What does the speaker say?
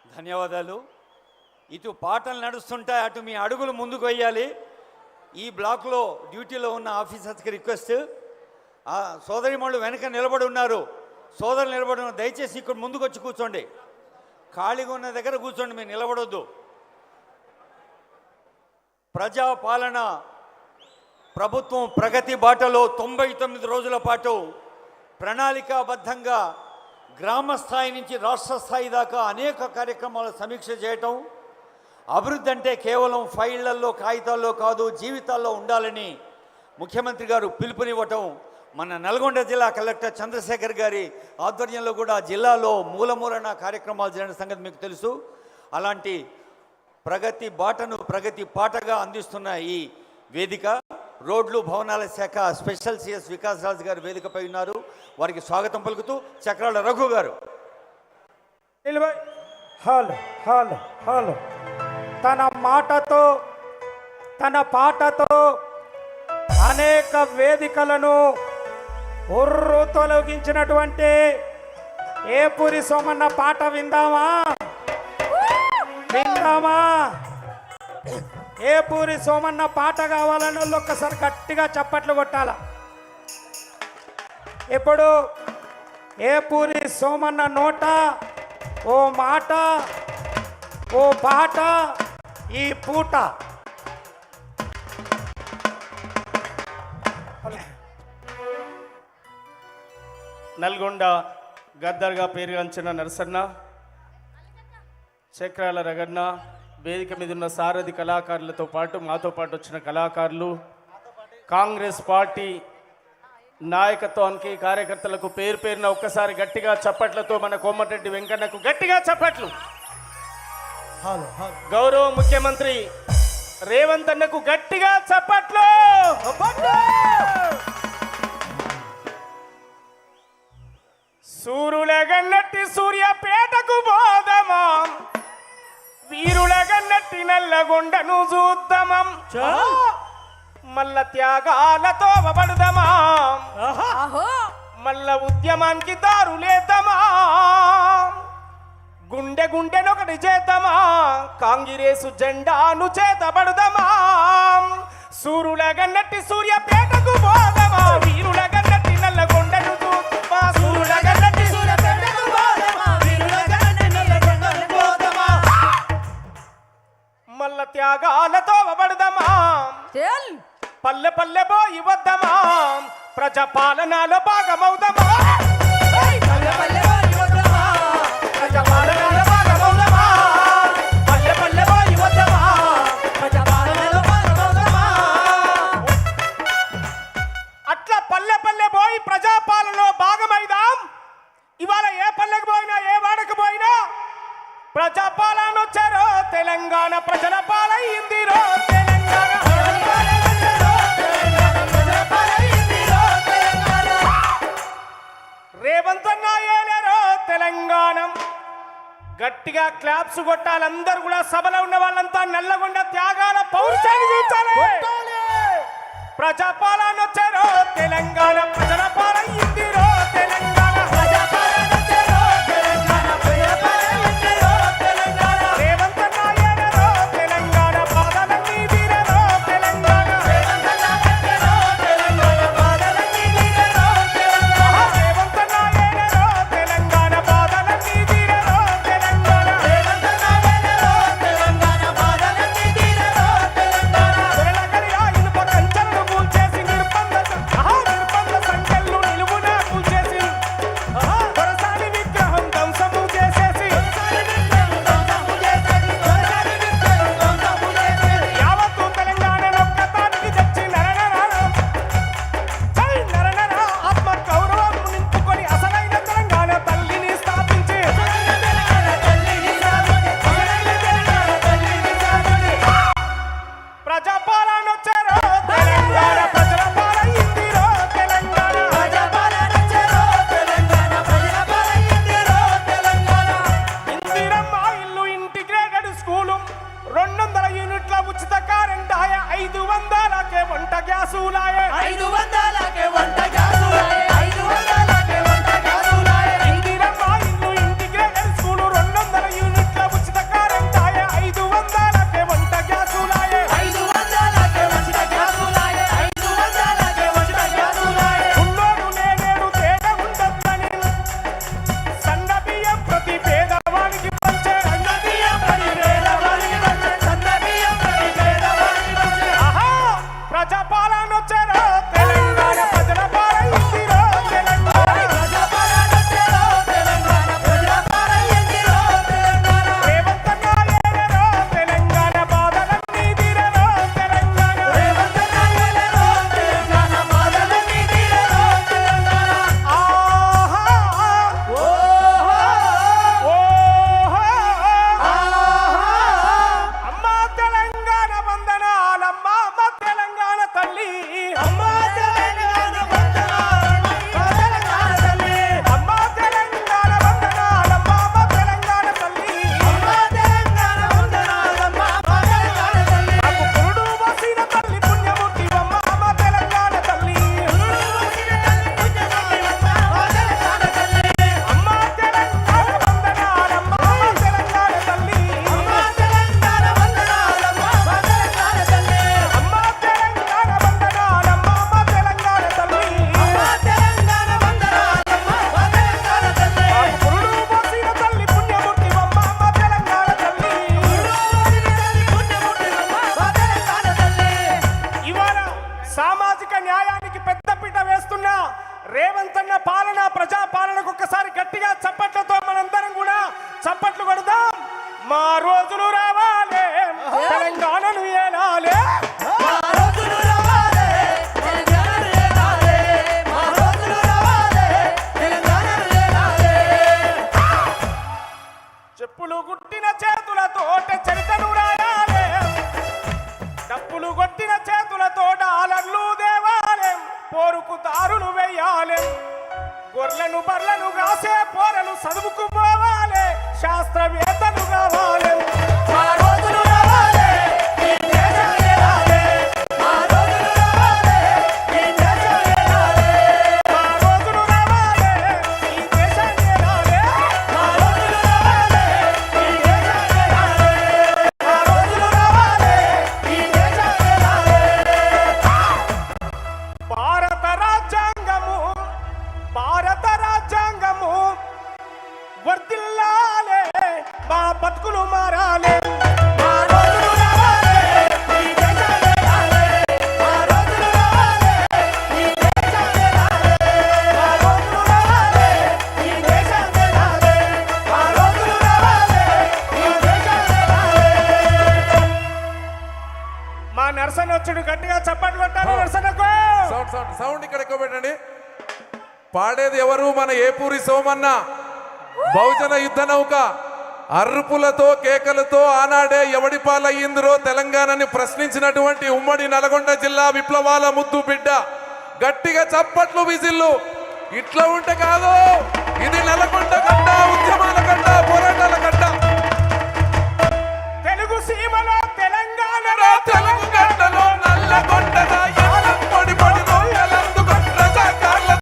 ధన్యవాదాలు. ఇటు పాటలు నడుస్తుంటాయి, అటు మీ అడుగులు ముందుకు వేయాలి. ఈ బ్లాక్లో డ్యూటీలో ఉన్న ఆఫీసర్స్కి రిక్వెస్ట్, సోదరిమణులు వెనక నిలబడి ఉన్నారు, సోదరులు నిలబడి ఉన్నారు, దయచేసి ఇక్కడ ముందుకు వచ్చి కూర్చోండి. ఖాళీగా ఉన్న దగ్గర కూర్చోండి, మీరు నిలబడొద్దు. ప్రజాపాలన ప్రభుత్వం ప్రగతి బాటలో 99 రోజుల పాటు ప్రణాళికాబద్ధంగా గ్రామ స్థాయి నుంచి రాష్ట్ర స్థాయి దాకా అనేక కార్యక్రమాల సమీక్ష చేయటం, అభివృద్ధి అంటే కేవలం ఫైళ్లలో కాగితాల్లో కాదు, జీవితాల్లో ఉండాలని ముఖ్యమంత్రి గారు పిలుపునివ్వటం, మన నల్గొండ జిల్లా కలెక్టర్ చంద్రశేఖర్ గారి ఆధ్వర్యంలో కూడా జిల్లాలో మూలమూలన కార్యక్రమాలు జరిగిన సంగతి మీకు తెలుసు. అలాంటి ప్రగతి బాటను ప్రగతి పాటగా అందిస్తున్న ఈ వేదిక రోడ్లు భవనాల శాఖ స్పెషల్ సిఎస్ వికాస్ రాజ్ గారు వేదికపై ఉన్నారు. వారికి స్వాగతం పలుకుతూ చక్రాల రఘు గారు. హలో హలో హలో తన మాటతో తన పాటతో అనేక వేదికలను తొలగించినటువంటి ఏపూరి సోమన్న పాట విందామా? ఏపూరి సోమన్న పాట కావాలని వాళ్ళు ఒక్కసారి గట్టిగా చప్పట్లు కొట్టాల. ఇప్పుడు ఏపూరి సోమన్న నోట ఓ మాట ఓ పాట ఈ పూట. నల్గొండ గద్దర్గా పేరుగాంచిన నరసన్న, చక్రాల రగన్న, వేదిక మీద ఉన్న సారథి కళాకారులతో పాటు మాతో పాటు వచ్చిన కళాకారులు, కాంగ్రెస్ పార్టీ నాయకత్వానికి కార్యకర్తలకు పేరు పేరున ఒక్కసారి గట్టిగా చప్పట్లతో మన కోమటిరెడ్డి వెంకన్నకు గట్టిగా చప్పట్లు. గౌరవ ముఖ్యమంత్రి రేవంత్ అన్నకు గట్టిగా చప్పట్లు. సూర్యులగన్నట్టి సూర్యాపేటకు పోదమా, వీరులగన్నట్టి నల్లగొండను చూద్దామం, మల్ల త్యాగాలతో పడదమా, మల్ల ఉద్యమానికి దారులేద్దామా, గుండె గుండెనొకటి చేద్దామా, కాంగ్రెసు జెండాను చేతబడదమా. సూర్యులగన్నట్టి సూర్యాపేటకు పోదమా, వీరులగన్నట్టి నల్లగొండను చూద్దామా, సూర్యులగన్నట్టి సూర్యాపేటకు పోదమా, వీరులగన్నట్టి నల్లగొండను చూద్దామా, మల్ల త్యాగాలతో పడదమా, పల్లె పల్లె పోయి వద్దమా, ప్రజాపాలనలో భాగమవుదమా, పల్లె పల్లె పోయి వద్దమా, ప్రజాపాలనలో భాగమవుదమా, పల్లె పల్లె పోయి వద్దమా, ప్రజాపాలనలో భాగమవుదమా. అట్లా పల్లె పల్లె పోయి ప్రజాపాలనలో భాగమైదాం. ఇవాళ ఏ పల్లెకు పోయినా ఏ వాడకు పోయినా ప్రజాపాలన వచ్చారో, తెలంగాణ ప్రజల పాలైందిరో, తెలంగాణ రేవంత్ అన్న ఏలేరో తెలంగాణ. గట్టిగా క్లాప్స్ కొట్టాలి అందరూ కూడా. సభలో ఉన్న వాళ్ళంతా నల్లగొండ త్యాగాల పౌరుషాన్ని చూచాలి. ప్రజాపాలన వచ్చారో, తెలంగాణ ప్రజల పాలైందిరో, తెలంగాణ ప్రజాపాలన వచ్చారో, తెలంగాణ ప్రజల పాలైందిరో, తెలంగాణ రేవంత్ అన్న ఏలేరో తెలంగాణ పాదలన్నీ తీరరో, తెలంగాణ రేవంత్ అన్న ఏలేరో తెలంగాణ పాదలన్నీ తీరరో, తెలంగాణ రేవంత్ అన్న ఏలేరో తెలంగాణ పాదలన్నీ తీరరో, తెలంగాణ రేవంత్ అన్న ఏలేరో తెలంగాణ పాదలన్నీ తీరరో, తెలంగాణ దొరలగలి ఇనుప కంచెలను కూల్చేసి నిర్బంధ సంఖ్యలు నిలువునా కూల్చేసి చెప్పులు గుట్టిన చేతులతోట చరితను రాయాలే, డప్పులు కొట్టిన చేతులతో డాలర్లు దేవాలే, పోరుకు దారులు వెయ్యాలే, గొర్రెలను బర్లను కాసే పోరలు చదువుకు పోవాలే, శాస్త్రవేత్తలు కావాలి. మా రోజులు రావాలే, ఈ దేశం ఏలాలే. మా రోజులు రావాలే, ఈ దేశం ఏలాలే. మా రోజులు రావాలే, ఈ దేశం ఏలాలే. మా రోజులు రావాలే, ఈ దేశం ఏలాలే. మా రోజులు రావాలే, ఈ దేశం ఏలాలే. భారత రాజ్యాంగము వర్ధిల్లాలే, మా బతుకులు మారాలే. మా రోజులు రావాలే, ఈ దేశం ఏలాలే. మా రోజులు రావాలే, ఈ దేశం ఏలాలే. మా రోజులు రావాలే, ఈ దేశం ఏలాలే. మా రోజులు రావాలే, ఈ దేశం ఏలాలే. మా నరసన వచ్చుడు గట్టిగా చప్పట్లు కొట్టాలి. నరసనకు సౌండ్ ఇక్కడ ఎక్కువ పెట్టండి. పాడేది ఎవరు? మన ఏపూరి సోమన్న. బహుజన యుద్ధ నౌక అర్రుపులతో కేకలతో ఆనాడే ఎవడి పాలయ్యిందిరో తెలంగాణని ప్రశ్నించినటువంటి ఉమ్మడి నల్గొండ జిల్లా విప్లవాల ముద్దు బిడ్డ. గట్టిగా చప్పట్లు విజిల్లు. ఇట్లా ఉంటే కాదు, ఇది నల్గొండ